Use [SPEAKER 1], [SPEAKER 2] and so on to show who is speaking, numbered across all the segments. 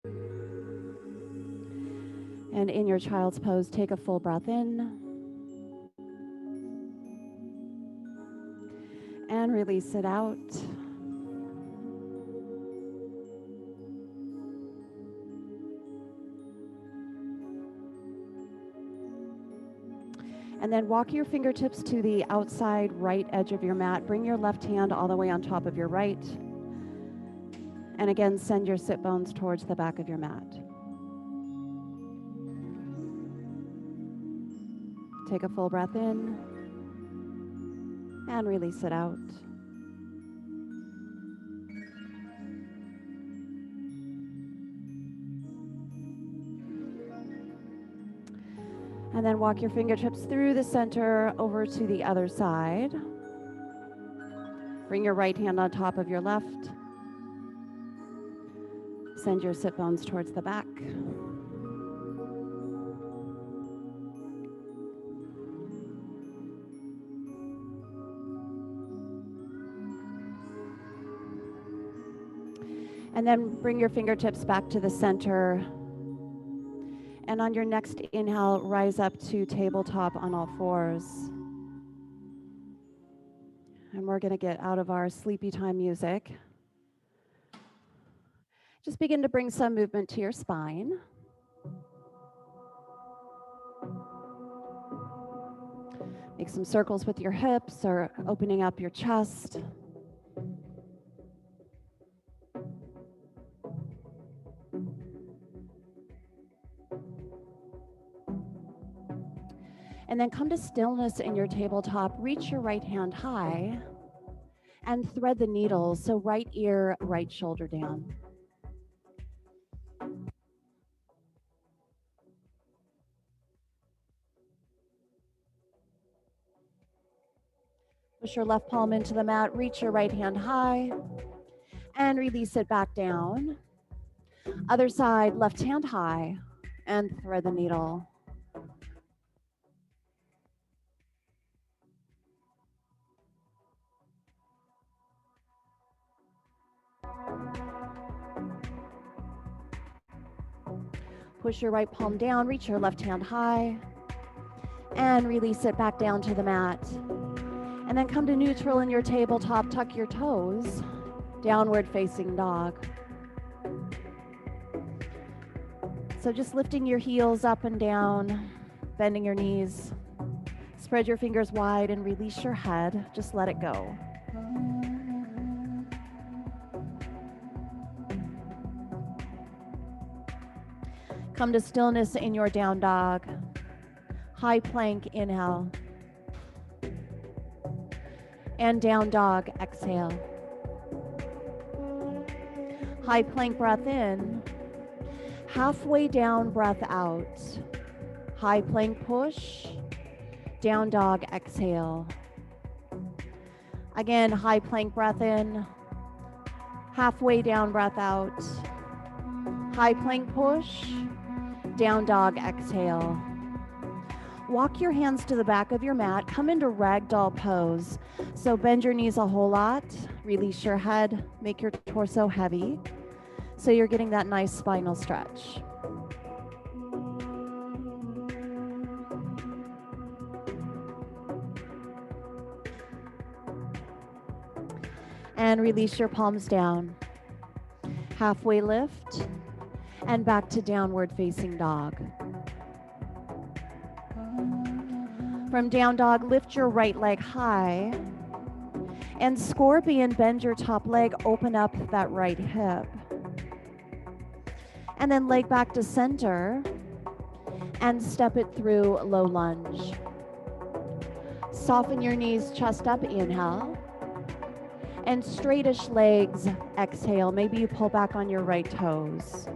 [SPEAKER 1] And in your child's pose, take a full breath in and release it out. And then walk your fingertips to the outside right edge of your mat. Bring your left hand all the way on top of your right. And again, send your sit bones towards the back of your mat. Take a full breath in and release it out. And then walk your fingertips through the center over to the other side. Bring your right hand on top of your left. Send your sit bones towards the back. And then bring your fingertips back to the center. And on your next inhale, rise up to tabletop on all fours. And we're going to get out of our sleepy time music. Just begin to bring some movement to your spine. Make some circles with your hips or opening up your chest. And then come to stillness in your tabletop. Reach your right hand high and thread the needles. So right ear, right shoulder down. Push your left palm into the mat. Reach your right hand high and release it back down. Other side, left hand high and thread the needle. Push your right palm down, reach your left hand high, and release it back down to the mat. And then come to neutral in your tabletop, tuck your toes, downward facing dog. So just lifting your heels up and down, bending your knees. Spread your fingers wide and release your head. Just let it go. Come to stillness in your down dog. High plank, inhale. And down dog, exhale. High plank breath in. Halfway down breath out. High plank push. Down dog, exhale. Again, high plank breath in. Halfway down breath out. High plank push. Down dog, exhale. Walk your hands to the back of your mat. Come into ragdoll pose. So bend your knees a whole lot. Release your head. Make your torso heavy. So you're getting that nice spinal stretch. And release your palms down. Halfway lift. And back to downward facing dog. From down dog, lift your right leg high. And scorpion, bend your top leg, open up that right hip. And then leg back to center and step it through low lunge. Soften your knees, chest up, inhale. And straightish legs, exhale. Maybe you pull back on your right toes.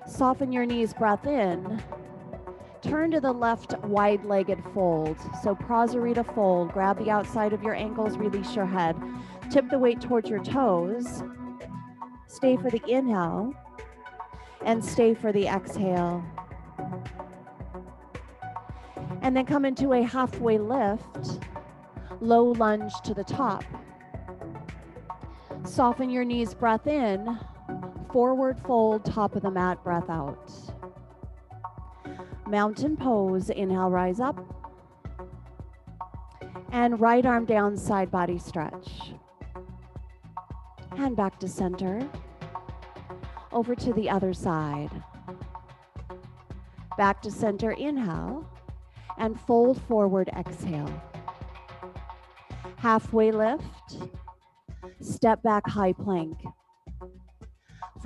[SPEAKER 1] Soften your knees, breath in. Turn to the left, wide-legged fold. So prasarita fold. Grab the outside of your ankles, release your head. Tip the weight towards your toes. Stay for the inhale. And stay for the exhale. And then come into a halfway lift. Low lunge to the top. Soften your knees, breath in. Forward fold, top of the mat, breath out. Mountain pose, inhale, rise up. And right arm down, side body stretch. And back to center. Over to the other side. Back to center, inhale. And fold forward, exhale. Halfway lift. Step back, high plank.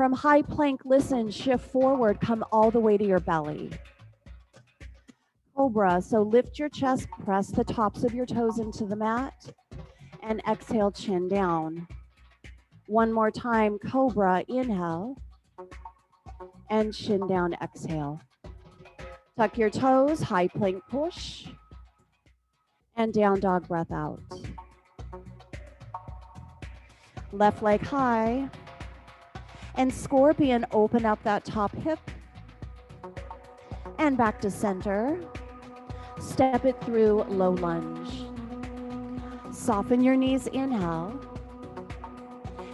[SPEAKER 1] From high plank, listen, shift forward, come all the way to your belly. Cobra, so lift your chest, press the tops of your toes into the mat, and exhale, chin down. One more time, Cobra, inhale, and chin down, exhale. Tuck your toes, high plank push, and down dog, breath out. Left leg high, and scorpion, open up that top hip, and back to center. Step it through, low lunge. Soften your knees, inhale.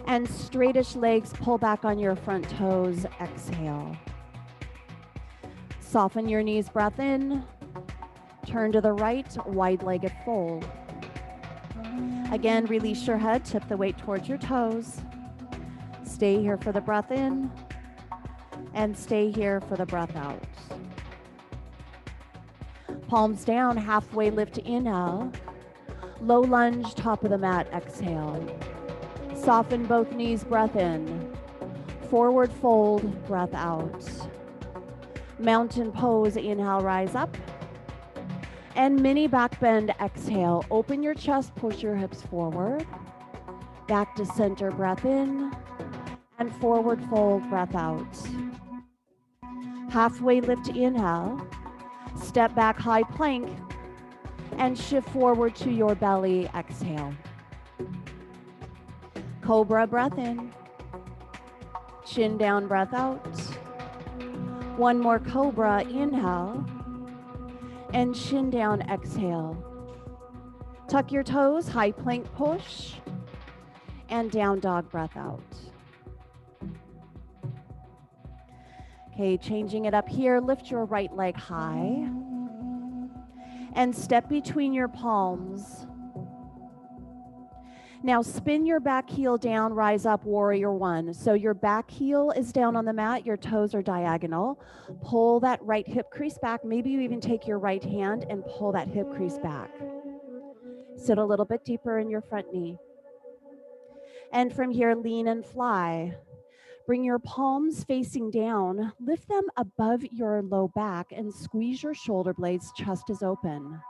[SPEAKER 1] And straightish legs, pull back on your front toes, exhale. Soften your knees, breath in. Turn to the right, wide-legged fold. Again, release your head, tip the weight towards your toes. Stay here for the breath in. And stay here for the breath out. Palms down, halfway lift, inhale. Low lunge, top of the mat, exhale. Soften both knees, breath in. Forward fold, breath out. Mountain pose, inhale, rise up. And mini back bend, exhale. Open your chest, push your hips forward. Back to center, breath in. And forward fold, breath out. Halfway lift, inhale. Step back, high plank, and shift forward to your belly, exhale. Cobra, breath in. Chin down, breath out. One more Cobra, inhale, and chin down, exhale. Tuck your toes, high plank push, and down dog, breath out. Okay, changing it up here, lift your right leg high and step between your palms. Now spin your back heel down, rise up, warrior one. So your back heel is down on the mat, your toes are diagonal. Pull that right hip crease back. Maybe you even take your right hand and pull that hip crease back. Sit a little bit deeper in your front knee. And from here, lean and fly. Bring your palms facing down, lift them above your low back and squeeze your shoulder blades, chest is open.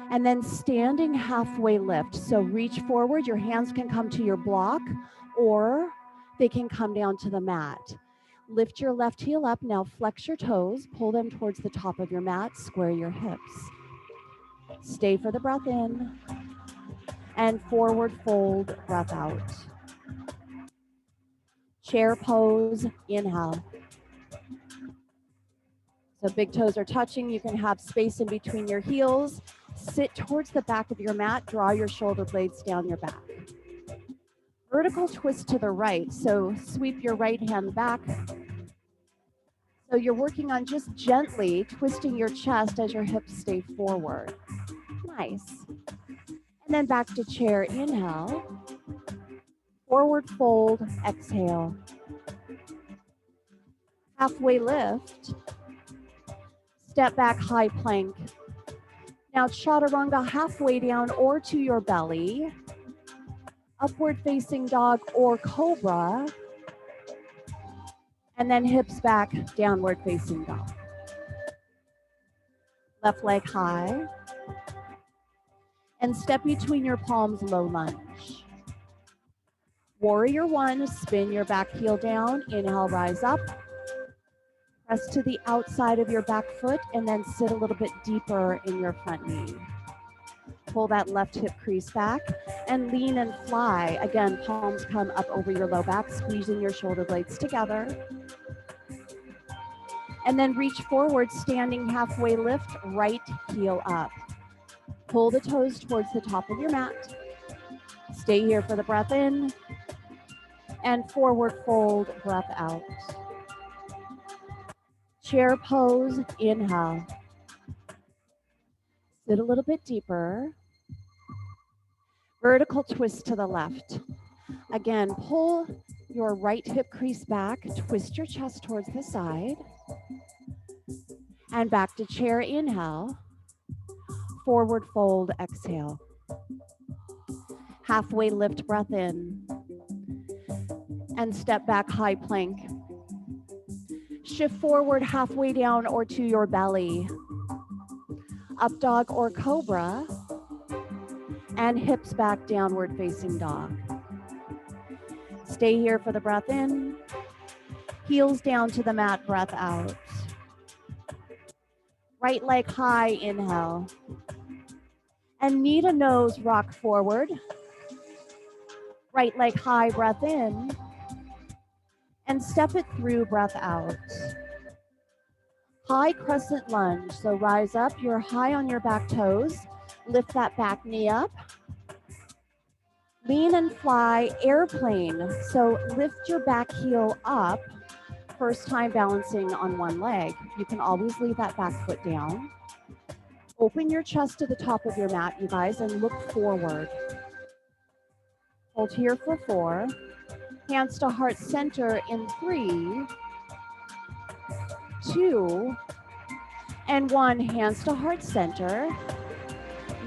[SPEAKER 1] And then standing halfway lift. So reach forward, your hands can come to your block or they can come down to the mat. Lift your left heel up, now flex your toes, pull them towards the top of your mat, square your hips. Stay for the breath in and forward fold, breath out. Chair pose, inhale. So big toes are touching. You can have space in between your heels. Sit towards the back of your mat. Draw your shoulder blades down your back. Vertical twist to the right. So sweep your right hand back. So you're working on just gently twisting your chest as your hips stay forward. Nice. And then back to chair, inhale. Forward fold, exhale. Halfway lift. Step back, high plank. Now chaturanga, halfway down or to your belly. Upward facing dog or cobra. And then hips back, downward facing dog. Left leg high. And step between your palms, low lunge. Warrior one, spin your back heel down, inhale, rise up. Press to the outside of your back foot and then sit a little bit deeper in your front knee. Pull that left hip crease back and lean and fly. Again, palms come up over your low back, squeezing your shoulder blades together. And then reach forward, standing halfway lift, right heel up. Pull the toes towards the top of your mat. Stay here for the breath in and forward fold, breath out. Chair pose, inhale. Sit a little bit deeper. Vertical twist to the left. Again, pull your right hip crease back, twist your chest towards the side. And back to chair, inhale. Forward fold, exhale. Halfway lift, breath in. And step back, high plank. Shift forward halfway down or to your belly. Up dog or cobra. And hips back, downward facing dog. Stay here for the breath in. Heels down to the mat, breath out. Right leg high, inhale. And knee to nose, rock forward. Right leg high, breath in. And step it through, breath out. High crescent lunge, so rise up, you're high on your back toes. Lift that back knee up. Lean and fly, airplane. So lift your back heel up. First time balancing on one leg. You can always leave that back foot down. Open your chest to the top of your mat, you guys, and look forward. Hold here for 4. Hands to heart center in 3, 2, and 1. Hands to heart center.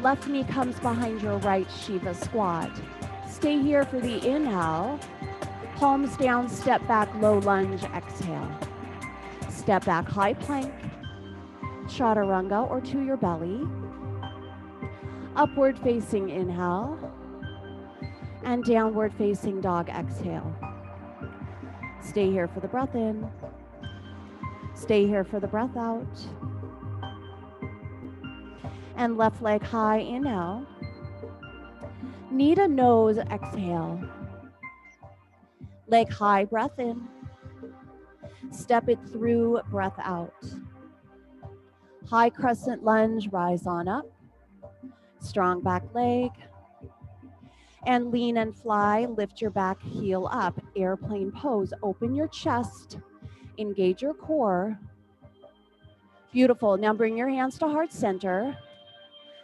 [SPEAKER 1] Left knee comes behind your right, Shiva squat. Stay here for the inhale. Palms down, step back, low lunge, exhale. Step back, high plank. Chaturanga or to your belly. Upward facing inhale. And downward facing dog, exhale. Stay here for the breath in. Stay here for the breath out. And left leg high, inhale. Knee to nose, exhale. Leg high, breath in. Step it through, breath out. High crescent lunge, rise on up. Strong back leg. And lean and fly, lift your back heel up. Airplane pose, open your chest. Engage your core. Beautiful, now bring your hands to heart center.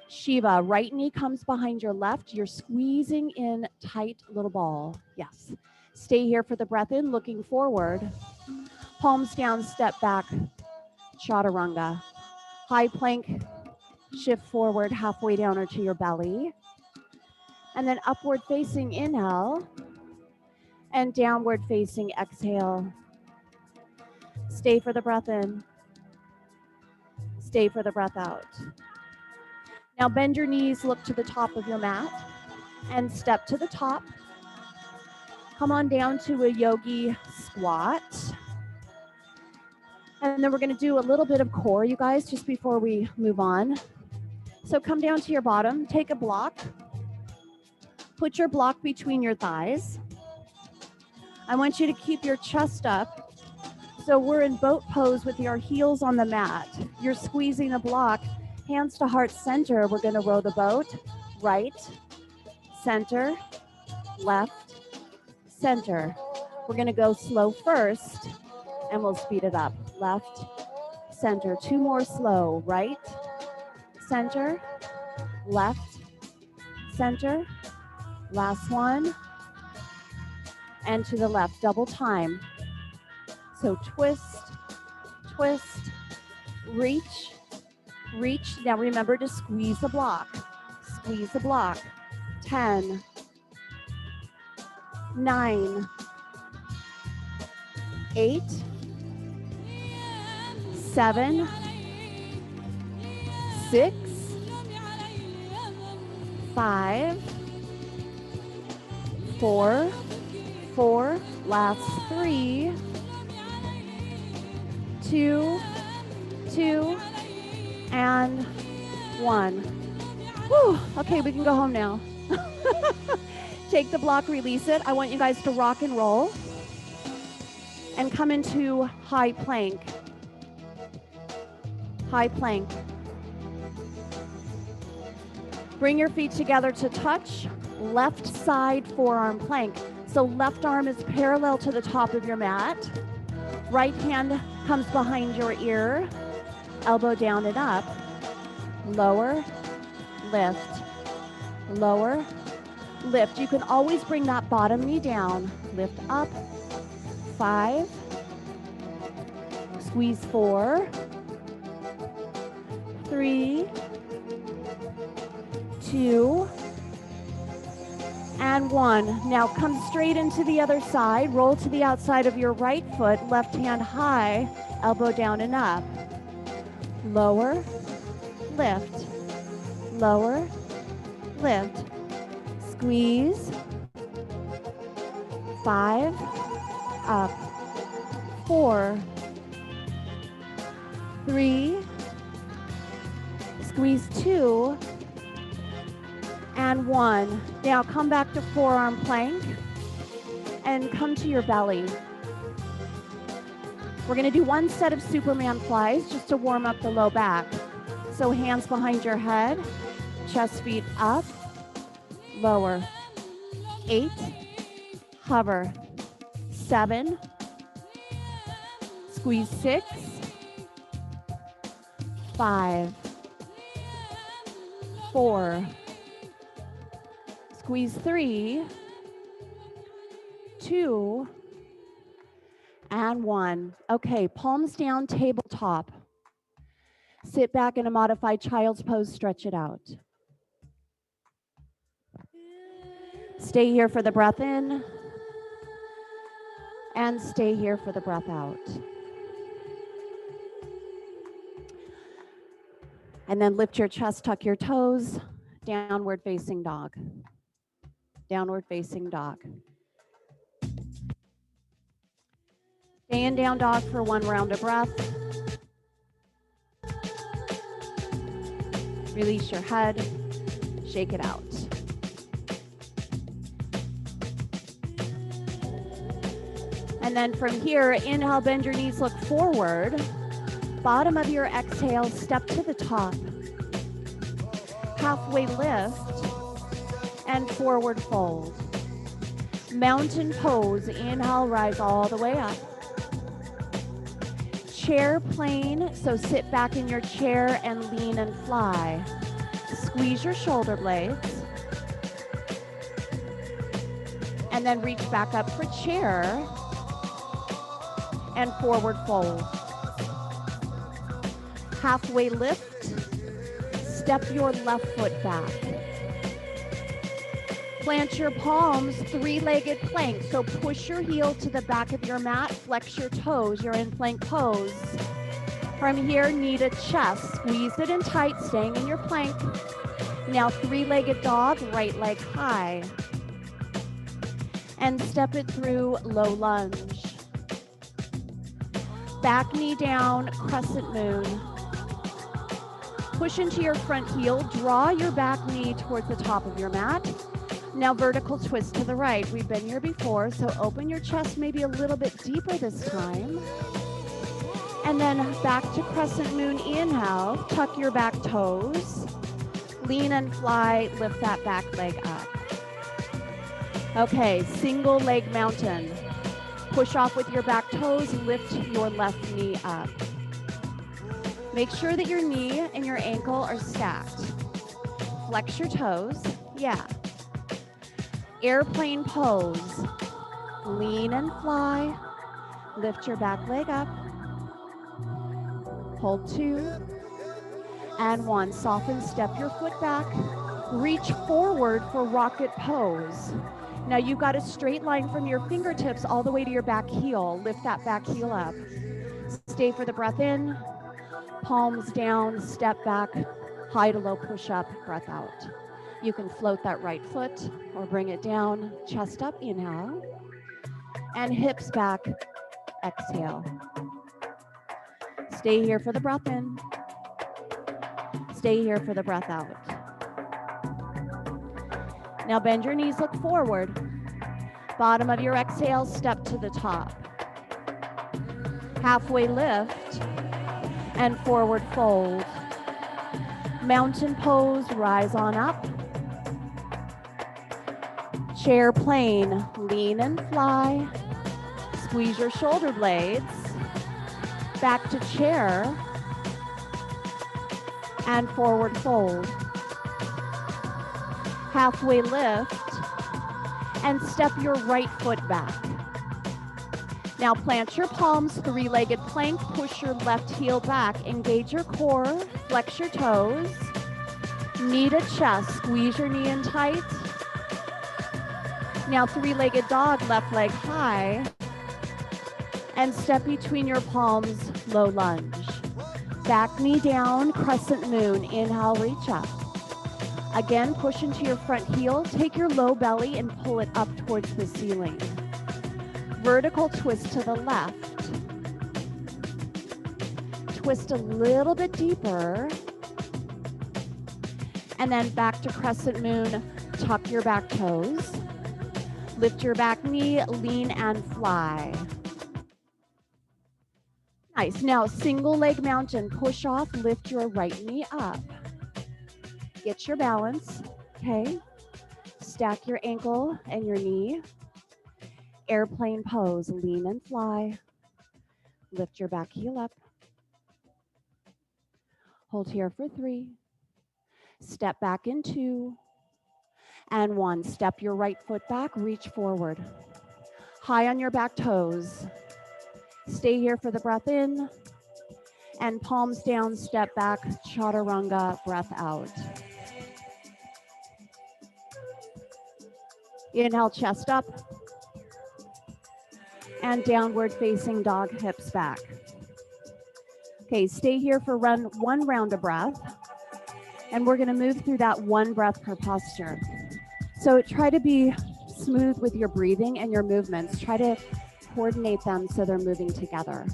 [SPEAKER 1] Shiva, right knee comes behind your left. You're squeezing in tight little ball. Yes. Stay here for the breath in, looking forward. Palms down, step back. Chaturanga. High plank, shift forward halfway down or to your belly. And then upward facing inhale. And downward facing exhale. Stay for the breath in. Stay for the breath out. Now bend your knees, look to the top of your mat, and step to the top. Come on down to a yogi squat. And then we're gonna do a little bit of core, you guys, just before we move on. So come down to your bottom, take a block. Put your block between your thighs. I want you to keep your chest up. So we're in boat pose with your heels on the mat. You're squeezing a block. Hands to heart center, we're gonna row the boat. Right, center, left, center. We're gonna go slow first and we'll speed it up. Left, center, 2 more slow. Right, center, left, center. Last one. And to the left, double time. So twist, twist, reach, reach. Now remember to squeeze the block. Squeeze the block. 10, 9, 8, 7, 6, 5, 4, 4, last 3, 2, 2, and 1. Whew. Okay, we can go home now. Take the block, release it. I want you guys to rock and roll and come into high plank. High plank. Bring your feet together to touch. Left side forearm plank. So left arm is parallel to the top of your mat. Right hand comes behind your ear, elbow down and up. Lower, lift, lower, lift. You can always bring that bottom knee down. Lift up, 5, squeeze 4, 3, 2, and 1. Now come straight into the other side. Roll to the outside of your right foot, left hand high, elbow down and up. Lower, lift, lower, lift. Squeeze, 5, up, 4, 3, squeeze 2, and 1. Now come back to forearm plank and come to your belly. We're going to do one set of Superman flies just to warm up the low back. So hands behind your head, chest feet up, lower. 8, hover. 7, squeeze 6, 5, 4, squeeze 3, 2, and 1. Okay, palms down, tabletop. Sit back in a modified child's pose, stretch it out. Stay here for the breath in, and stay here for the breath out. And then lift your chest, tuck your toes, downward facing dog. Downward facing dog. Stay in down dog for 1 round of breath. Release your head, shake it out. And then from here, inhale, bend your knees, look forward. Bottom of your exhale, step to the top. Halfway lift and forward fold. Mountain pose, inhale, rise all the way up. Chair plane, so sit back in your chair and lean and fly. Squeeze your shoulder blades. And then reach back up for chair and forward fold. Halfway lift, step your left foot back. Plant your palms, 3-legged plank. So push your heel to the back of your mat, flex your toes, you're in plank pose. From here, knee to chest, squeeze it in tight, staying in your plank. Now 3-legged dog, right leg high. And step it through low lunge. Back knee down, crescent moon. Push into your front heel, draw your back knee towards the top of your mat. Now vertical twist to the right. We've been here before, so open your chest maybe a little bit deeper this time. And then back to crescent moon, inhale, tuck your back toes. Lean and fly, lift that back leg up. Okay, single leg mountain. Push off with your back toes, lift your left knee up. Make sure that your knee and your ankle are stacked. Flex your toes, yeah. Airplane pose. Lean and fly. Lift your back leg up. Hold 2 and 1. Soften, step your foot back. Reach forward for rocket pose. Now you've got a straight line from your fingertips all the way to your back heel. Lift that back heel up. Stay for the breath in. Palms down, step back, high to low push up, breath out. You can float that right foot or bring it down, chest up, inhale, and hips back, exhale. Stay here for the breath in. Stay here for the breath out. Now bend your knees, look forward. Bottom of your exhale, step to the top. Halfway lift and forward fold. Mountain pose, rise on up. Chair plane, lean and fly. Squeeze your shoulder blades. Back to chair. And forward fold. Halfway lift. And step your right foot back. Now plant your palms, three-legged plank. Push your left heel back. Engage your core. Flex your toes. Knee to chest. Squeeze your knee in tight. Now three-legged dog, left leg high. And step between your palms, low lunge. Back knee down, crescent moon. Inhale, reach up. Again, push into your front heel. Take your low belly and pull it up towards the ceiling. Vertical twist to the left. Twist a little bit deeper. And then back to crescent moon. Tuck your back toes. Lift your back knee, lean and fly. Nice. Now, single leg mountain. Push off, lift your right knee up. Get your balance, okay? Stack your ankle and your knee. Airplane pose, lean and fly. Lift your back heel up. Hold here for 3. Step back in 2. And 1. Step your right foot back, reach forward. High on your back toes. Stay here for the breath in. And palms down, step back, chaturanga, breath out. Inhale, chest up. And downward facing dog, hips back. Okay, stay here for one round of breath. And we're gonna move through that 1 breath per posture. So try to be smooth with your breathing and your movements. Try to coordinate them so they're moving together.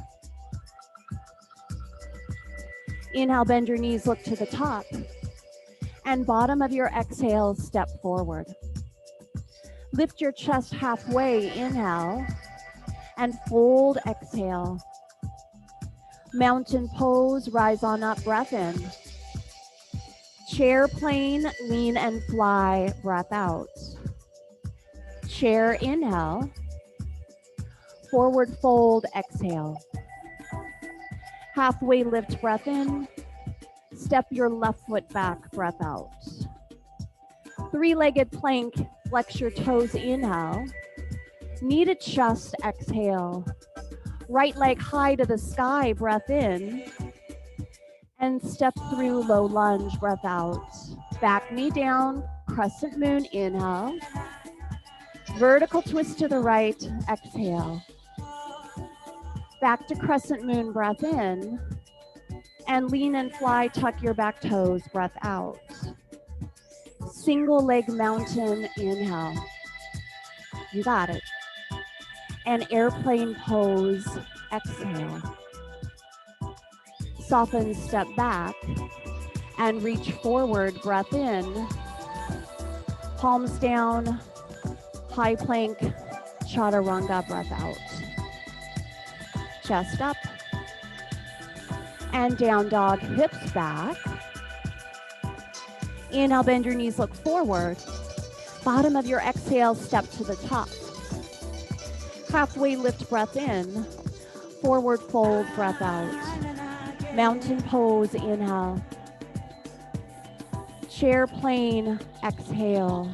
[SPEAKER 1] Inhale, bend your knees, look to the top. And bottom of your exhale, step forward. Lift your chest halfway, inhale. And fold, exhale. Mountain pose, rise on up, breath in. Chair plane, lean and fly, breath out. Chair, inhale. Forward fold, exhale. Halfway lift, breath in. Step your left foot back, breath out. Three-legged plank, flex your toes, inhale. Knee to chest, exhale. Right leg high to the sky, breath in. And step through low lunge, breath out. Back knee down, crescent moon, inhale. Vertical twist to the right, exhale. Back to crescent moon, breath in. And lean and fly, tuck your back toes, breath out. Single leg mountain, inhale. You got it. And airplane pose, exhale. Soften, step back, and reach forward, breath in. Palms down, high plank, chaturanga, breath out. Chest up. And down dog, hips back. Inhale, bend your knees, look forward. Bottom of your exhale, step to the top. Halfway lift, breath in. Forward fold, breath out. Mountain pose, inhale. Chair plane, exhale.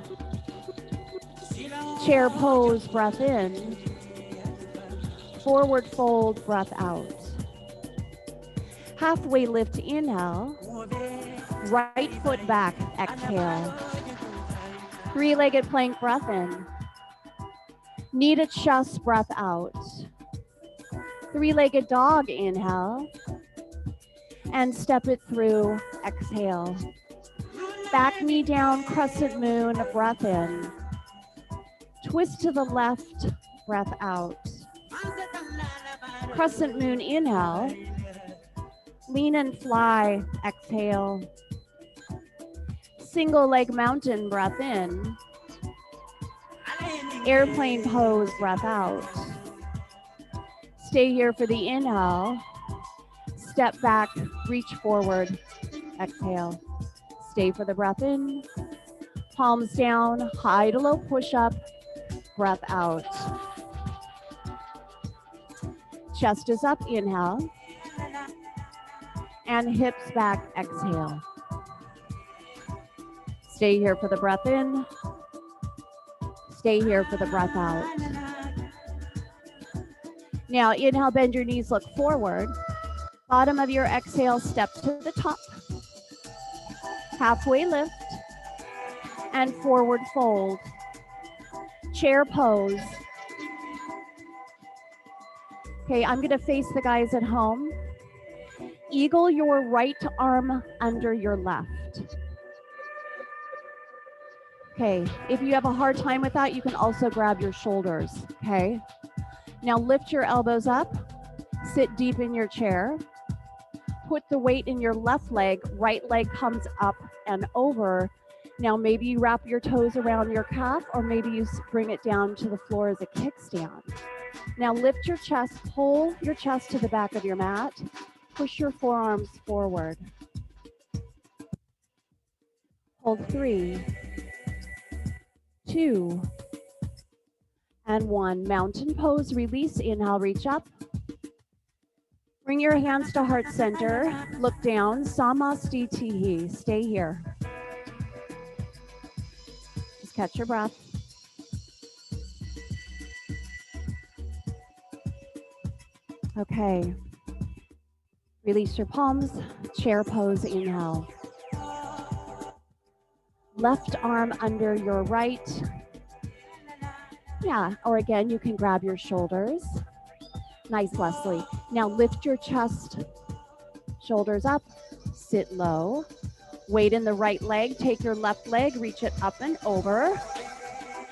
[SPEAKER 1] Chair pose, breath in. Forward fold, breath out. Halfway lift, inhale. Right foot back, exhale. Three-legged plank, breath in. Knee to chest, breath out. Three-legged dog, inhale. And step it through, exhale. Back knee down, crescent moon, breath in. Twist to the left, breath out. Crescent moon, inhale. Lean and fly, exhale. Single leg mountain, breath in. Airplane pose, breath out. Stay here for the inhale. Step back, reach forward, exhale. Stay for the breath in. Palms down, high to low push-up, breath out. Chest is up, inhale. And hips back, exhale. Stay here for the breath in. Stay here for the breath out. Now, inhale, bend your knees, look forward. Bottom of your exhale, step to the top. Halfway lift. And forward fold. Chair pose. Okay, I'm gonna face the guys at home. Eagle your right arm under your left. Okay, if you have a hard time with that, you can also grab your shoulders, okay? Now lift your elbows up, sit deep in your chair, put the weight in your left leg, right leg comes up and over. Now maybe you wrap your toes around your calf, or maybe you bring it down to the floor as a kickstand. Now lift your chest, pull your chest to the back of your mat, push your forearms forward. Hold 3, 2, and 1. Mountain pose, release, inhale, reach up. Bring your hands to heart center, look down, Samastitihi, stay here. Just catch your breath. Okay. Release your palms, chair pose, inhale. Left arm under your right. Yeah, or again, you can grab your shoulders. Nice, Leslie. Now lift your chest, shoulders up, sit low. Weight in the right leg, take your left leg, reach it up and over.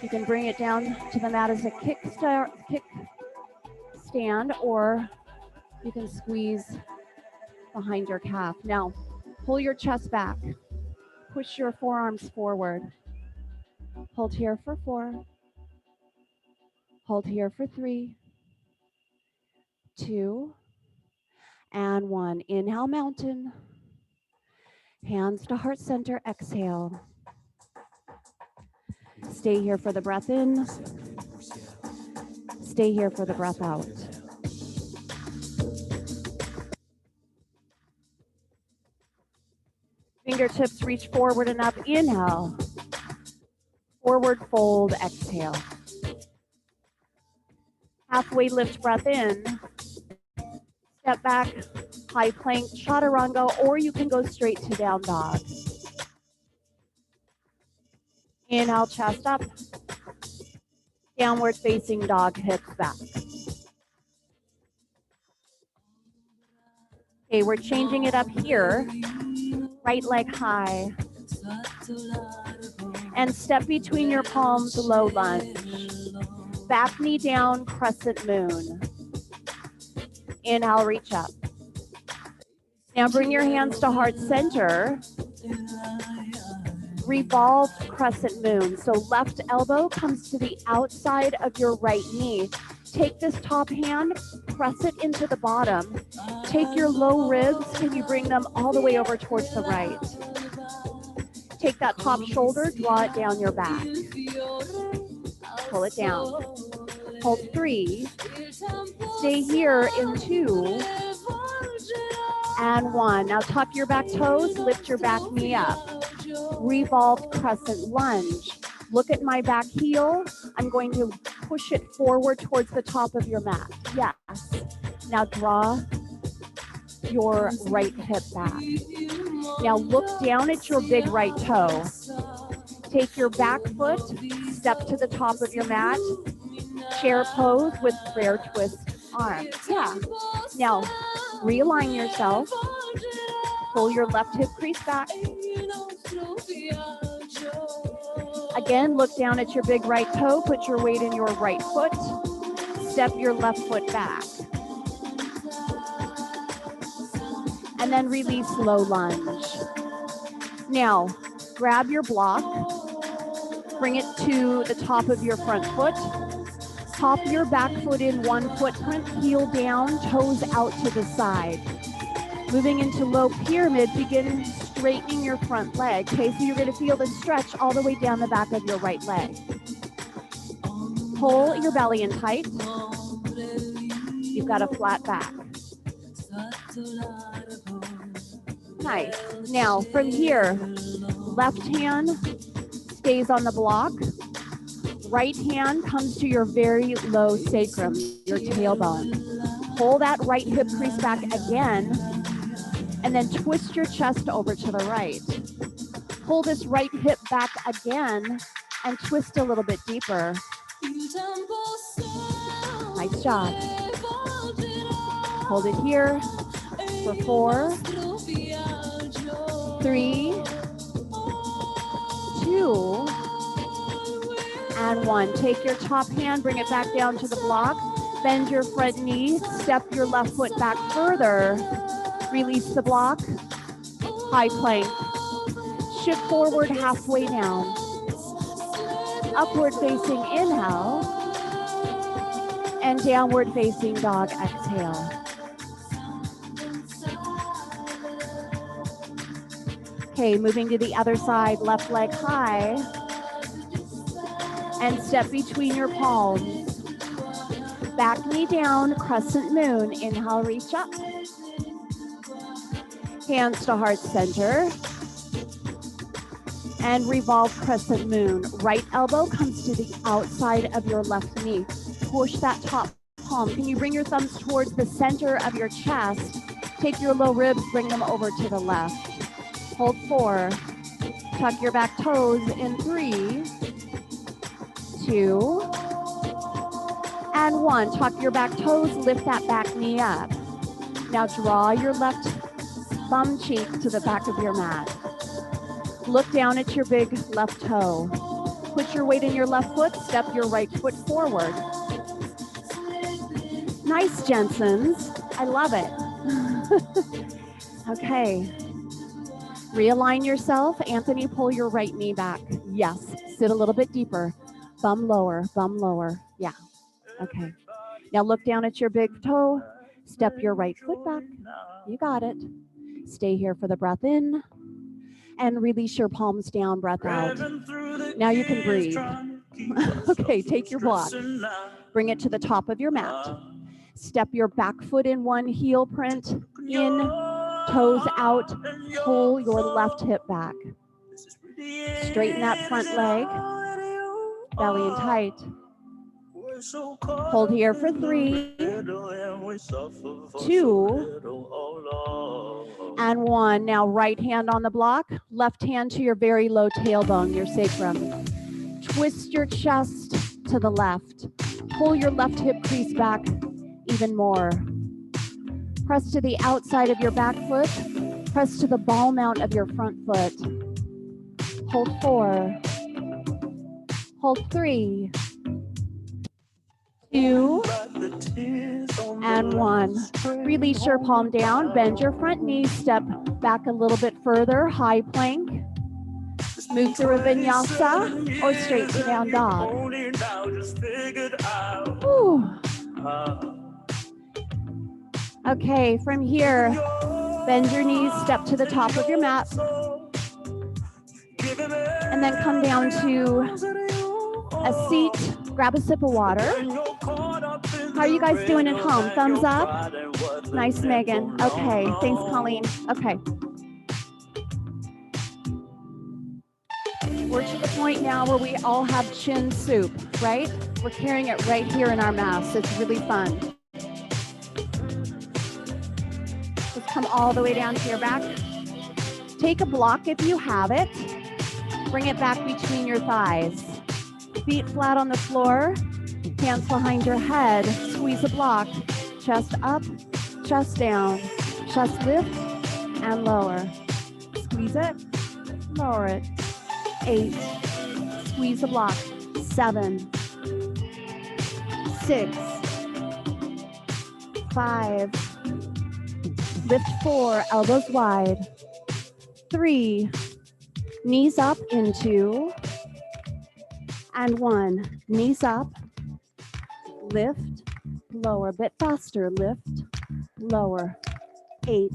[SPEAKER 1] You can bring it down to the mat as a kick stand, or you can squeeze behind your calf. Now, pull your chest back. Push your forearms forward. Hold here for 4. Hold here for 3, 2, and 1. Inhale, mountain. Hands to heart center, exhale. Stay here for the breath in. Stay here for the breath out. Fingertips reach forward and up, inhale. Forward fold, exhale. Halfway lift, breath in. Step back, high plank, chaturanga, or you can go straight to down dog. Inhale, chest up. Downward facing dog, hips back. Okay, we're changing it up here. Right leg high. And step between your palms, low lunge. Back knee down, crescent moon. Inhale, reach up. Now bring your hands to heart center. Revolve crescent moon. So left elbow comes to the outside of your right knee. Take this top hand, press it into the bottom. Take your low ribs, can you bring them all the way over towards the right? Take that top shoulder, draw it down your back. Pull it down. Hold 3. Stay here in 2. And 1. Now tuck your back toes, lift your back knee up. Revolve crescent lunge. Look at my back heel. I'm going to push it forward towards the top of your mat. Yes. Now draw your right hip back. Now look down at your big right toe. Take your back foot, step to the top of your mat. Chair pose with prayer twist arms. Yeah. Now realign yourself. Pull your left hip crease back. Again, look down at your big right toe, put your weight in your right foot, step your left foot back. And then release low lunge. Now, grab your block, bring it to the top of your front foot, hop your back foot in one footprint, heel down, toes out to the side. Moving into low pyramid, begin straightening your front leg. Okay, so you're going to feel the stretch all the way down the back of your right leg. Pull your belly in tight. You've got a flat back. Nice. Now from here, left hand stays on the block. Right hand comes to your very low sacrum, your tailbone. Pull that right hip crease back again, and then twist your chest over to the right. Pull this right hip back again and twist a little bit deeper. Nice job. Hold it here for 4, 3, 2, and 1. Take your top hand, bring it back down to the block. Bend your front knee, step your left foot back further. Release the block, high plank. Shift forward halfway down. Upward facing inhale, and downward facing dog exhale. Okay, moving to the other side, left leg high, and step between your palms. Back knee down, crescent moon. Inhale, reach up. Hands to heart center. And revolve crescent moon. Right elbow comes to the outside of your left knee. Push that top palm. Can you bring your thumbs towards the center of your chest? Take your low ribs, bring them over to the left. Hold 4. Tuck your back toes in 3, 2, and 1. Tuck your back toes, lift that back knee up. Now draw your left thumb cheek to the back of your mat. Look down at your big left toe. Put your weight in your left foot, step your right foot forward. Nice, Jensens. I love it. Okay. Realign yourself. Anthony, pull your right knee back. Yes. Sit a little bit deeper. Bum lower, bum lower. Yeah. Okay. Now look down at your big toe. Step your right foot back. You got it. Stay here for the breath in. And release your palms down, breath out. Now you can breathe. Okay, take your block. Bring it to the top of your mat. Step your back foot in one heel print, in, toes out, pull your left hip back. Straighten that front leg, belly in tight. Hold here for 3, 2, and 1. Now right hand on the block, left hand to your very low tailbone, your sacrum. Twist your chest to the left. Pull your left hip crease back even more. Press to the outside of your back foot. Press to the ball mount of your front foot. Hold 4. Hold 3, 2, and 1. Release your palm down, bend your front knee, step back a little bit further, high plank. Move through a vinyasa or straight to down dog. Whew. Okay, from here, bend your knees, step to the top of your mat, and then come down to a seat, grab a sip of water. How are you guys doing at home? Thumbs up? Nice, Megan. Okay, thanks, Colleen. Okay. We're to the point now where we all have chin soup, right? We're carrying it right here in our mouths. It's really fun. Just come all the way down to your back. Take a block if you have it. Bring it back between your thighs. Feet flat on the floor. Hands behind your head. Squeeze a block. Chest up, chest down. Chest lift and lower. Squeeze it, lower it. 8. Squeeze the block. 7. 6. 5. Lift 4. Elbows wide. 3. Knees up into. And 1. Knees up. Lift. Lower. A bit faster. Lift. Lower. 8.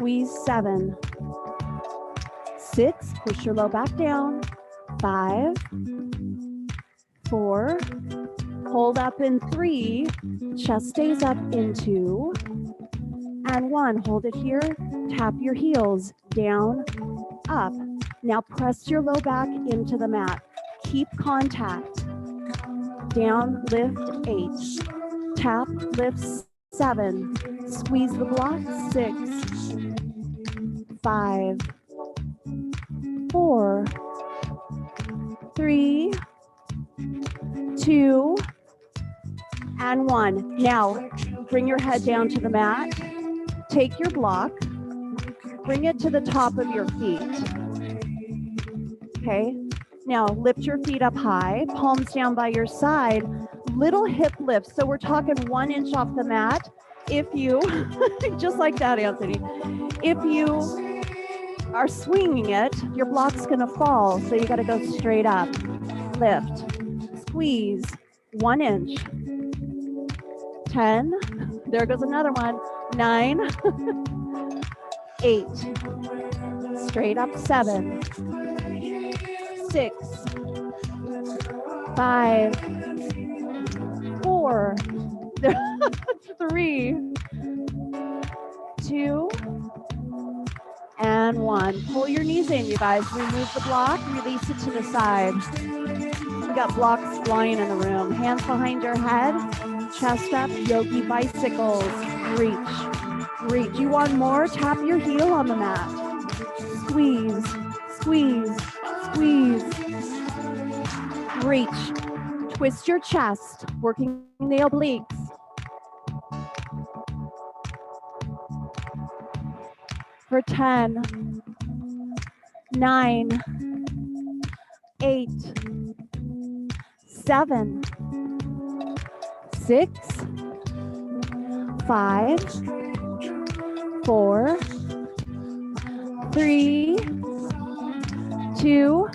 [SPEAKER 1] squeeze 7, 6, push your low back down, 5, 4, hold up in 3, chest stays up in 2, and 1, hold it here, tap your heels, down, up. Now press your low back into the mat, keep contact, down, lift, 8, tap, lift, 7, squeeze the block, 6, 5, 4, 3, 2, and 1. Now, bring your head down to the mat, take your block, bring it to the top of your feet. Okay, now lift your feet up high, palms down by your side, little hip lift. So we're talking 1 inch off the mat. If you, just like that, Anthony, if you are swinging it, your block's gonna fall. So you gotta go straight up. Lift, squeeze, 1 inch. 10, there goes another one. 9, 8, straight up, 7, 6, 5, 4, 3, 2, and 1. Pull your knees in, you guys. Remove the block, release it to the side. We got blocks flying in the room. Hands behind your head, chest up, yogi bicycles. Reach, reach. You want more? Tap your heel on the mat. Squeeze, squeeze, squeeze. Reach, twist your chest, working the obliques. For 10, 9, 8, 7, 6, 5, 4, 3, 2,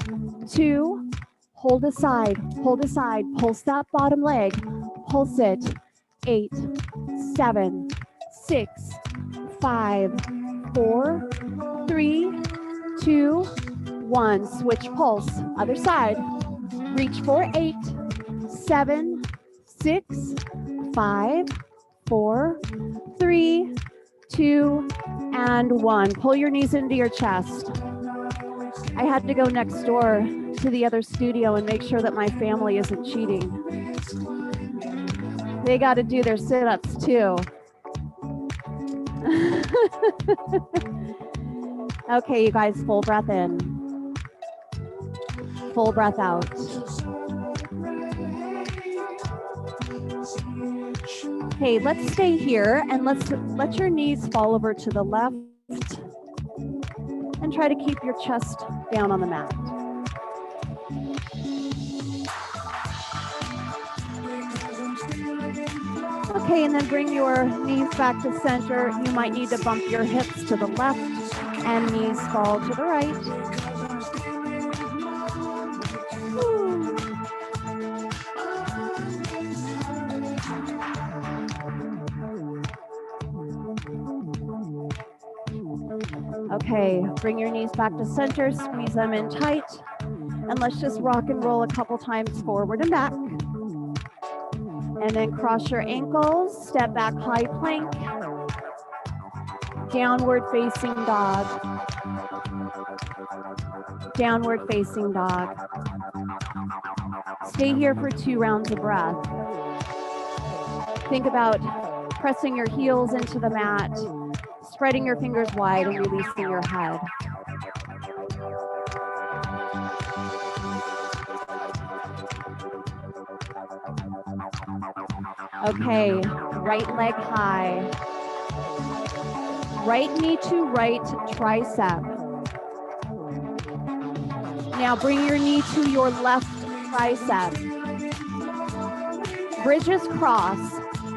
[SPEAKER 1] 2. Hold aside, pulse that bottom leg, pulse it. 8, 7, 6, 5, 4, 3, 2, 1. Switch pulse, other side. Reach for 8, 7, 6, 5, 4, 3, 2, and 1. Pull your knees into your chest. I had to go next door to the other studio and make sure that my family isn't cheating. They got to do their sit-ups too. Okay, you guys, full breath in. Full breath out. Okay, let's stay here and let's let your knees fall over to the left and try to keep your chest down on the mat. Okay, and then bring your knees back to center. You might need to bump your hips to the left and knees fall to the right. Okay, bring your knees back to center, squeeze them in tight, and let's just rock and roll a couple times forward and back. And then cross your ankles, step back, high plank, downward facing dog, downward facing dog. Stay here for 2 rounds of breath. Think about pressing your heels into the mat, spreading your fingers wide and releasing your head. Okay, right leg high. Right knee to right tricep. Now bring your knee to your left tricep. Bridges cross.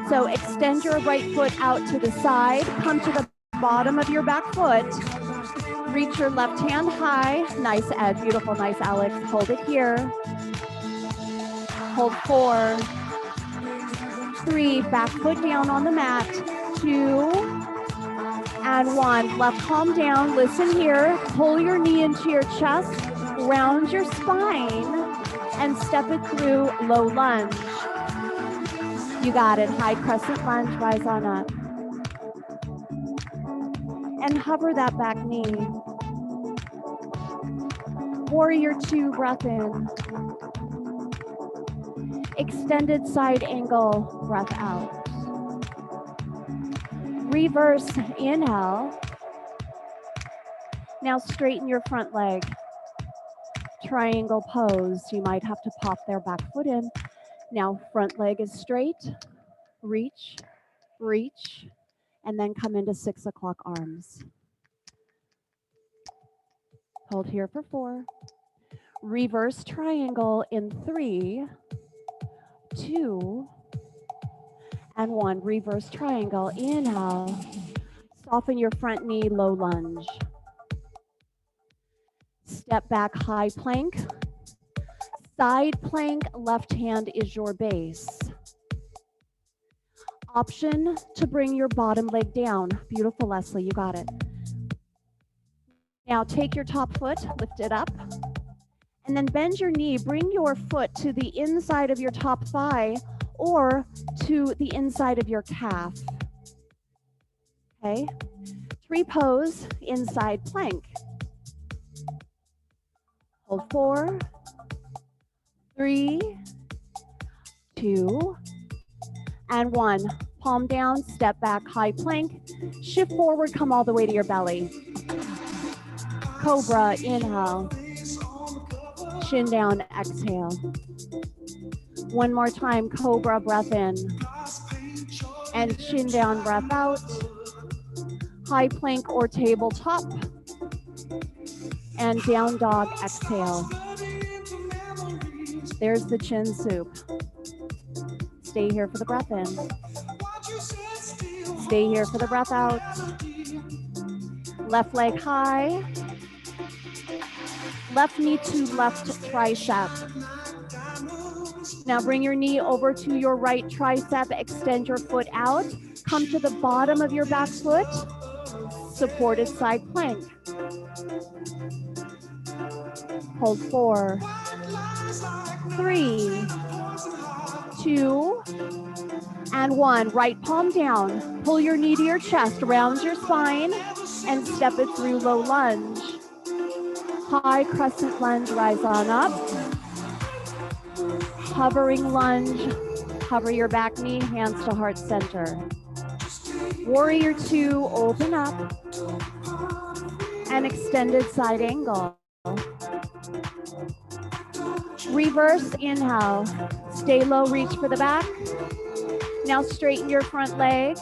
[SPEAKER 1] So extend your right foot out to the side. Come to the bottom of your back foot. Reach your left hand high. Nice, Ed. Beautiful. Nice, Alex. Hold it here. Hold 4, 3, back foot down on the mat. 2, and 1. Left palm down, listen here. Pull your knee into your chest, round your spine, and step it through low lunge. You got it. High crescent lunge, rise on up. And hover that back knee. Warrior 2, breath in. Extended side angle, breath out. Reverse inhale. Now straighten your front leg. Triangle pose. You might have to pop their back foot in. Now front leg is straight. Reach, reach, and then come into 6 o'clock arms. Hold here for 4. Reverse triangle in 3, 2, and 1. Reverse triangle. Inhale. Soften your front knee, low lunge. Step back, high plank. Side plank, left hand is your base. Option to bring your bottom leg down. Beautiful, Leslie, you got it. Now take your top foot, lift it up, and then bend your knee. Bring your foot to the inside of your top thigh or to the inside of your calf. Okay, tree pose, inside plank. Hold 4, 3, 2, and 1. Palm down, step back, high plank. Shift forward, come all the way to your belly. Cobra, inhale. Chin down, exhale. One more time, cobra, breath in. And chin down, breath out. High plank or tabletop. And down dog, exhale. There's the chin soup. Stay here for the breath in. Stay here for the breath out. Left leg high. Left knee to left tricep. Now bring your knee over to your right tricep. Extend your foot out. Come to the bottom of your back foot. Supported side plank. Hold 4, 3, 2, and 1. Right palm down. Pull your knee to your chest. Round your spine and step it through low lunge. High crescent lunge, rise on up. Hovering lunge, hover your back knee, hands to heart center. Warrior 2, open up. And extended side angle. Reverse inhale. Stay low, reach for the back. Now straighten your front leg.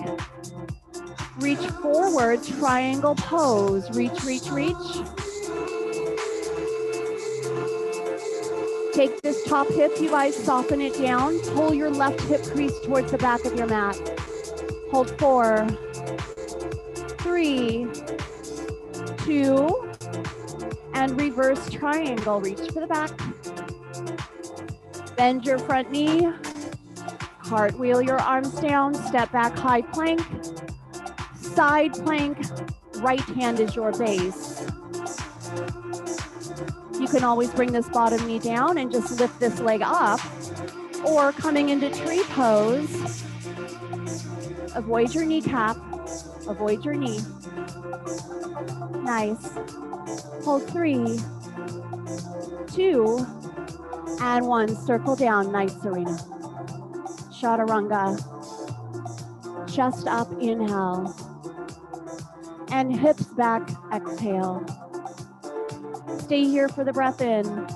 [SPEAKER 1] Reach forward, triangle pose. Reach, reach, reach. Take this top hip, you guys, soften it down. Pull your left hip crease towards the back of your mat. Hold 4, 3, 2, and reverse triangle. Reach for the back. Bend your front knee. Cartwheel your arms down. Step back, high plank. Side plank. Right hand is your base. You can always bring this bottom knee down and just lift this leg up, or coming into tree pose, avoid your kneecap, avoid your knee. Nice. Hold 3, 2, and 1. Circle down. Nice, Serena. Chaturanga. Chest up, inhale. And hips back, exhale. Stay here for the breath in.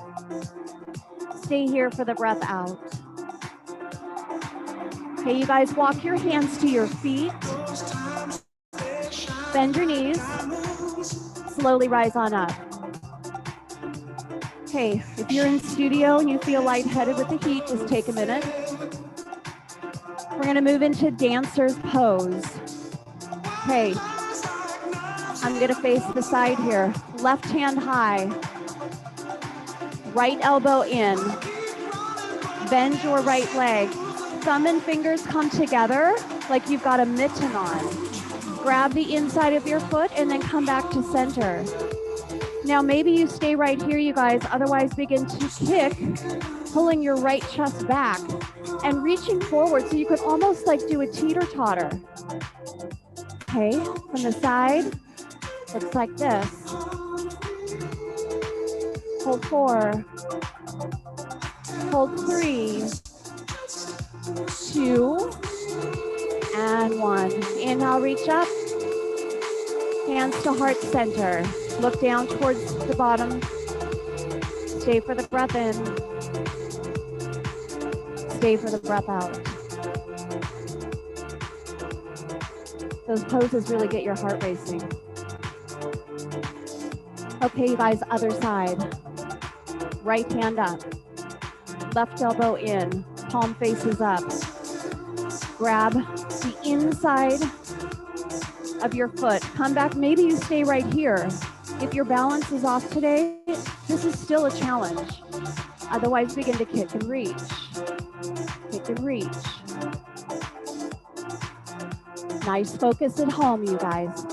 [SPEAKER 1] Stay here for the breath out. Okay, you guys, walk your hands to your feet. Bend your knees. Slowly rise on up. Okay, if you're in studio and you feel lightheaded with the heat, just take a minute. We're gonna move into dancer's pose. Okay, I'm gonna face the side here. Left hand high. Right elbow in. Bend your right leg. Thumb and fingers come together like you've got a mitten on. Grab the inside of your foot and then come back to center. Now maybe you stay right here, you guys, otherwise begin to kick, pulling your right chest back and reaching forward so you could almost like do a teeter-totter. Okay, from the side, looks like this. Hold 4, hold 3, 2, and 1. Inhale, reach up, hands to heart center. Look down towards the bottom. Stay for the breath in. Stay for the breath out. Those poses really get your heart racing. Okay, you guys, other side. Right hand up. Left elbow in. Palm faces up. Grab the inside of your foot. Come back. Maybe you stay right here. If your balance is off today, this is still a challenge. Otherwise, begin to kick and reach. Kick and reach. Nice focus at home, you guys.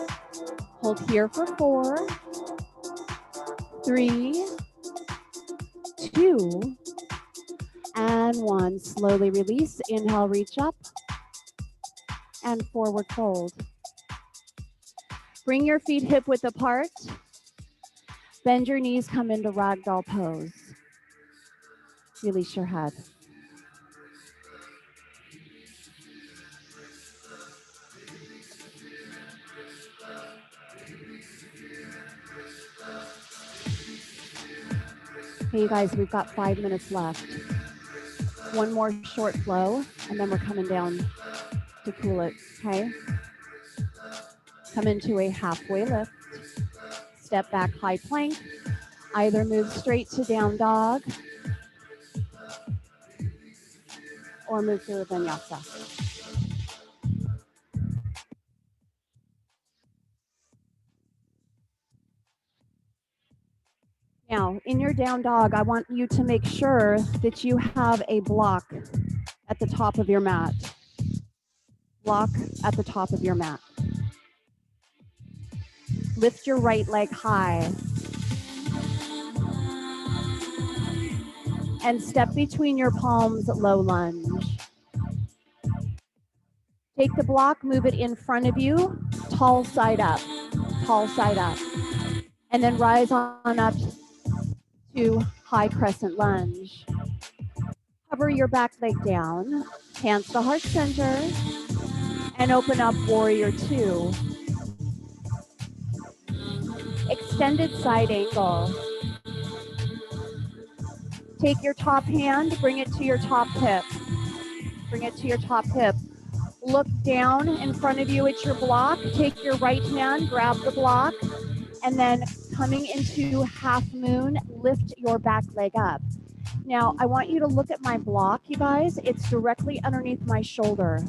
[SPEAKER 1] Hold here for 4, 3, 2, and 1. Slowly release. Inhale, reach up, and forward fold. Bring your feet hip width apart. Bend your knees, come into ragdoll pose. Release your head. Hey, you guys, we've got 5 minutes left. One more short flow, and then we're coming down to cool it, okay? Come into a halfway lift. Step back, high plank. Either move straight to down dog or move to a Vinyasa. Now, in your down dog, I want you to make sure that you have a block at the top of your mat. Block at the top of your mat. Lift your right leg high. And step between your palms, low lunge. Take the block, move it in front of you, tall side up, tall side up. And then rise on up to high crescent lunge. Cover your back leg down, hands to heart center, and open up warrior 2. Extended side angle. Take your top hand, bring it to your top hip. Bring it to your top hip. Look down in front of you at your block. Take your right hand, grab the block, and then coming into half moon, lift your back leg up. Now, I want you to look at my block, you guys. It's directly underneath my shoulder.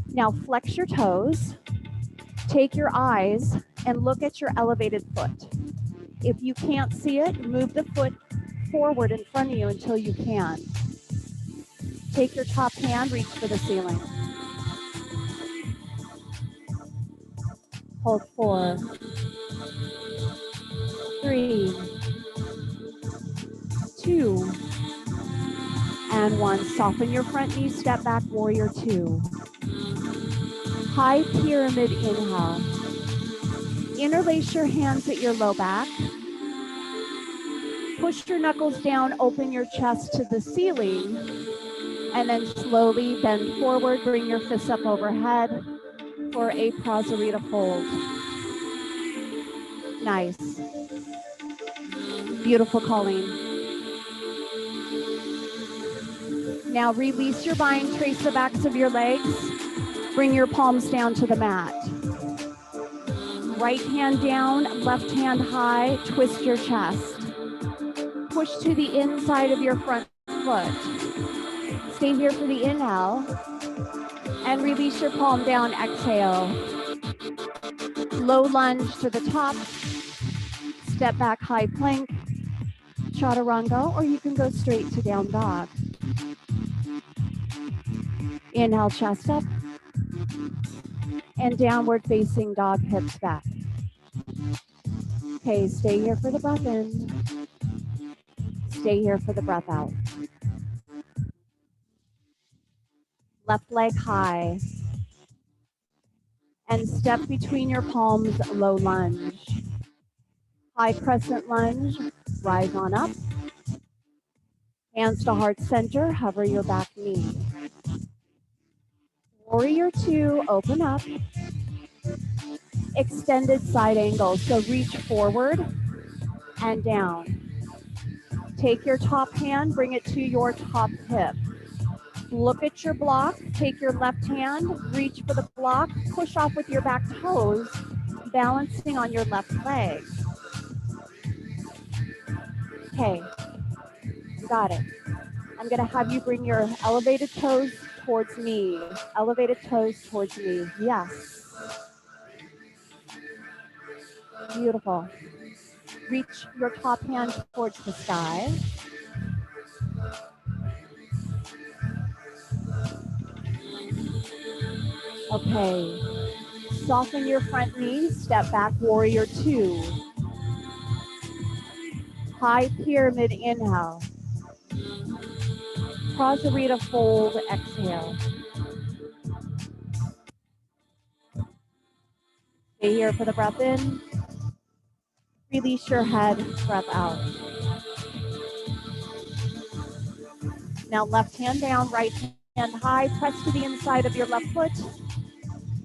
[SPEAKER 1] Now, flex your toes. Take your eyes and look at your elevated foot. If you can't see it, move the foot forward in front of you until you can. Take your top hand, reach for the ceiling. Hold 4, 3, 2, and 1. Soften your front knee, step back, warrior 2. High pyramid inhale. Interlace your hands at your low back. Push your knuckles down, open your chest to the ceiling, and then slowly bend forward, bring your fists up overhead for a Prasarita fold. Nice. Beautiful, Colleen. Now release your bind, trace the backs of your legs, bring your palms down to the mat. Right hand down, left hand high, twist your chest. Push to the inside of your front foot. Stay here for the inhale and release your palm down, exhale. Low lunge to the top, step back, high plank, chaturanga, or you can go straight to down dog. Inhale, chest up. and downward facing dog, hips back. Okay, stay here for the breath in. Stay here for the breath out. Left leg high. And step between your palms, low lunge. High crescent lunge, rise on up. Hands to heart center, hover your back knee. Warrior two, open up. Extended side angle, so reach forward and down. Take your top hand, bring it to your top hip. Look at your block, take your left hand, reach for the block, push off with your back toes, balancing on your left leg. Okay, you got it. I'm gonna have you bring your elevated toes towards me. Elevated toes towards me, yes. Beautiful. Reach your top hand towards the sky. Okay. Soften your front knee, step back, warrior two. High pyramid inhale. Prasarita fold, exhale. Stay here for the breath in. Release your head, breath out. Now left hand down, right hand high, press to the inside of your left foot.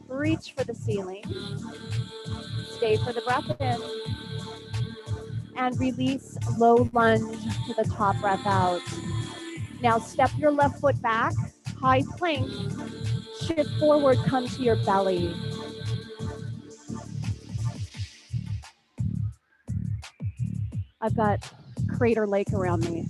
[SPEAKER 1] Reach for the ceiling. Stay for the breath in. And release, low lunge to the top, breath out. Now step your left foot back, high plank, shift forward, come to your belly. I've got Crater Lake around me.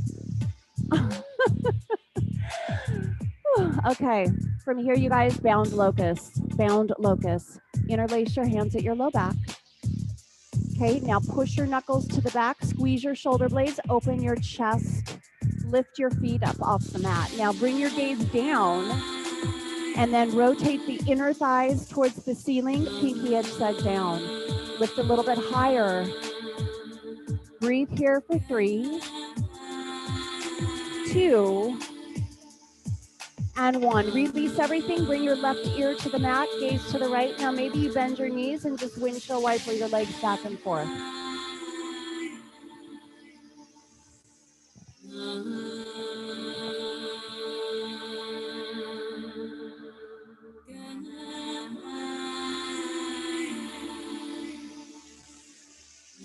[SPEAKER 1] Okay, from here you guys, bound locust, bound locust. Interlace your hands at your low back. Okay, now push your knuckles to the back, squeeze your shoulder blades, open your chest, lift your feet up off the mat. Now bring your gaze down and then rotate the inner thighs towards the ceiling, pinky edge side down. Lift a little bit higher. Breathe here for 3, 2, and 1. Release everything. Bring your left ear to the mat, gaze to the right. Now maybe you bend your knees and just windshield wiper your legs back and forth.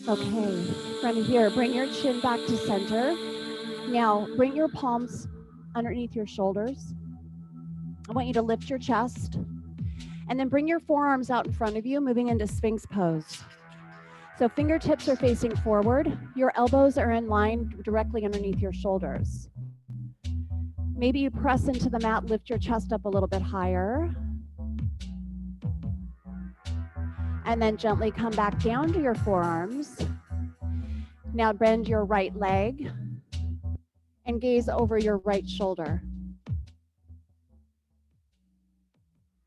[SPEAKER 1] Okay, from here, bring your chin back to center. Now bring your palms underneath your shoulders. I want you to lift your chest and then bring your forearms out in front of you, moving into Sphinx pose. So fingertips are facing forward. Your elbows are in line directly underneath your shoulders. Maybe you press into the mat, lift your chest up a little bit higher. And then gently come back down to your forearms. Now bend your right leg and gaze over your right shoulder.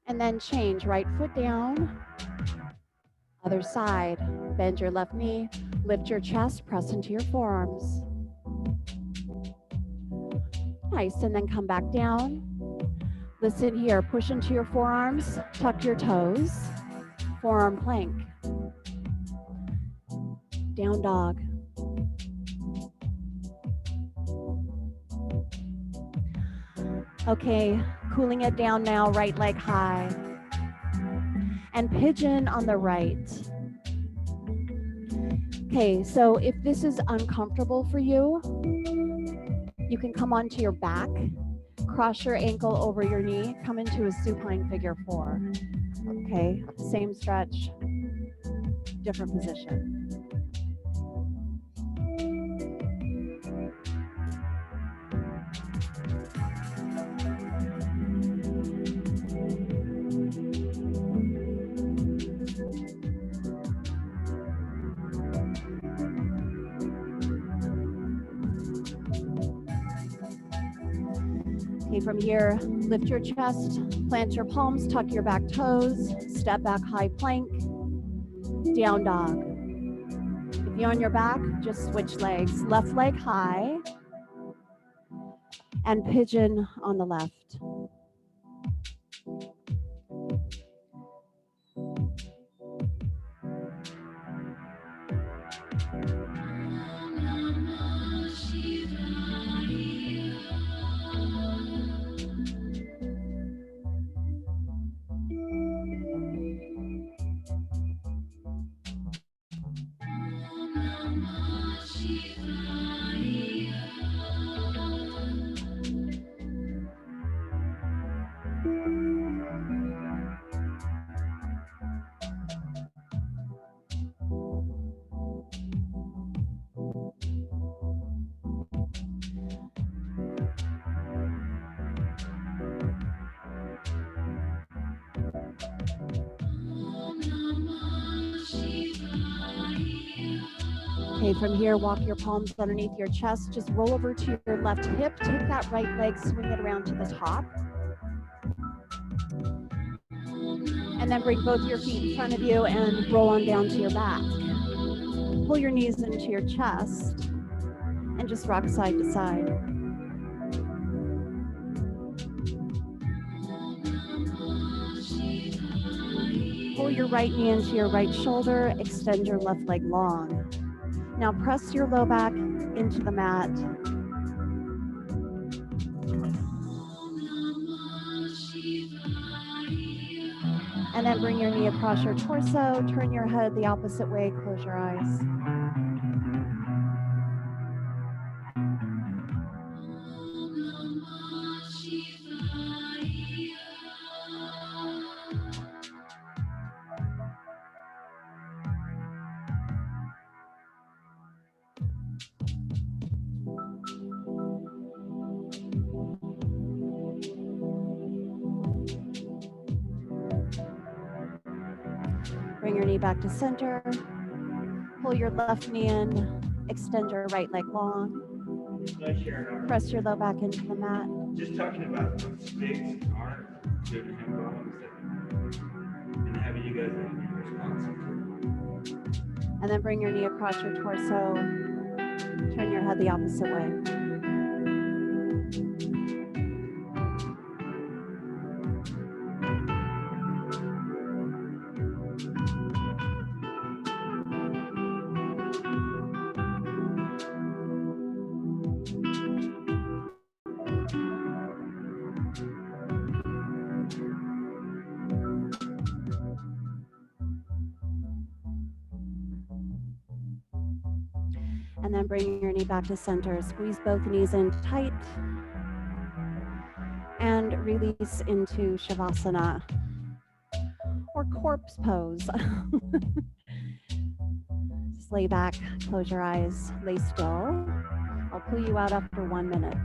[SPEAKER 1] And then change, right foot down, other side. Bend your left knee, lift your chest, press into your forearms. Nice, and then come back down. Listen here, push into your forearms, tuck your toes, forearm plank. Down dog. Okay, cooling it down now, right leg high. And pigeon on the right. Okay, so if this is uncomfortable for you, you can come onto your back, cross your ankle over your knee, come into a supine figure 4. Okay, same stretch, different position. Okay, from here, lift your chest, plant your palms, tuck your back toes, step back, high plank, down dog. If you're on your back, just switch legs. Left leg high, and pigeon on the left. Okay, from here, walk your palms underneath your chest. Just roll over to your left hip. Take that right leg, swing it around to the top. And then bring both your feet in front of you and roll on down to your back. Pull your knees into your chest and just rock side to side. Pull your right knee into your right shoulder. Extend your left leg long. Now press your low back into the mat. And then bring your knee across your torso, turn your head the opposite way, close your eyes. Bring your knee back to center. Pull your left knee in. Extend your right leg long. Press your low back into the mat.
[SPEAKER 2] Just talking about sticks aren't good problems and having you guys be responsive.
[SPEAKER 1] And then bring your knee across your torso. Turn your head the opposite way. And then bring your knee back to center. Squeeze both knees in tight. And release into Shavasana or corpse pose. Just lay back, close your eyes, lay still. I'll pull you out after 1 minute.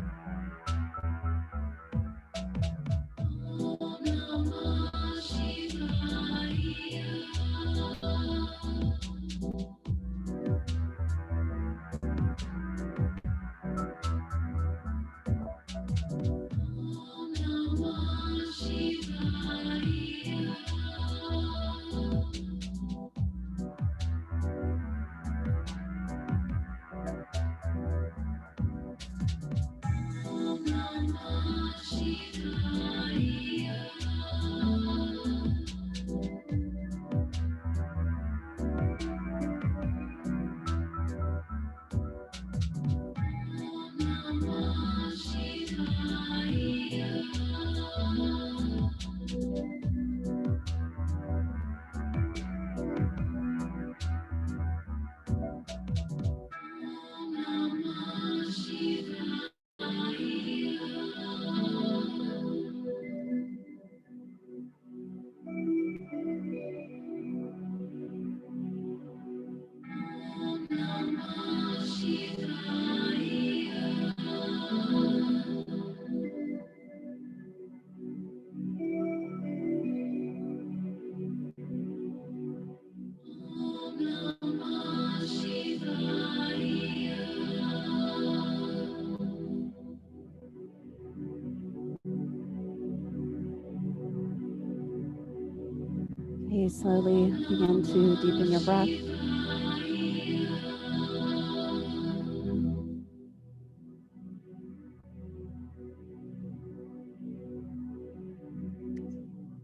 [SPEAKER 1] Okay, slowly begin to deepen your breath.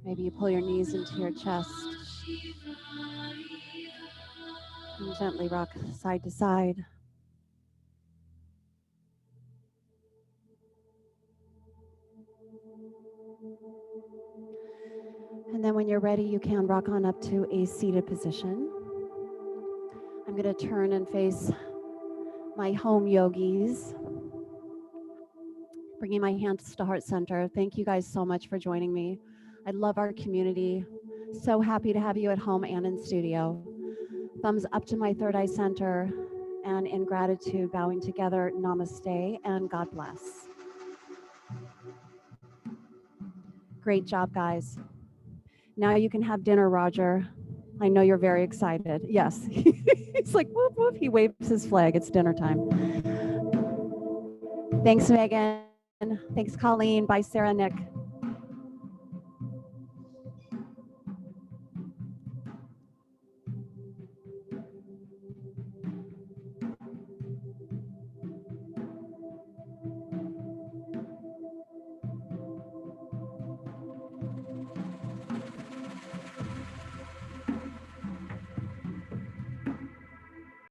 [SPEAKER 1] Maybe you pull your knees into your chest and gently rock side to side. And then when you're ready, you can rock on up to a seated position. I'm going to turn and face my home yogis, bringing my hands to heart center. Thank you guys so much for joining me. I love our community. So happy to have you at home and in studio. Thumbs up to my third eye center, and in gratitude, bowing together, namaste and God bless. Great job, guys. Now you can have dinner, Roger. I know you're very excited. Yes. It's like, whoop, whoop. He waves his flag. It's dinner time. Thanks, Megan. Thanks, Colleen. Bye, Sarah, Nick.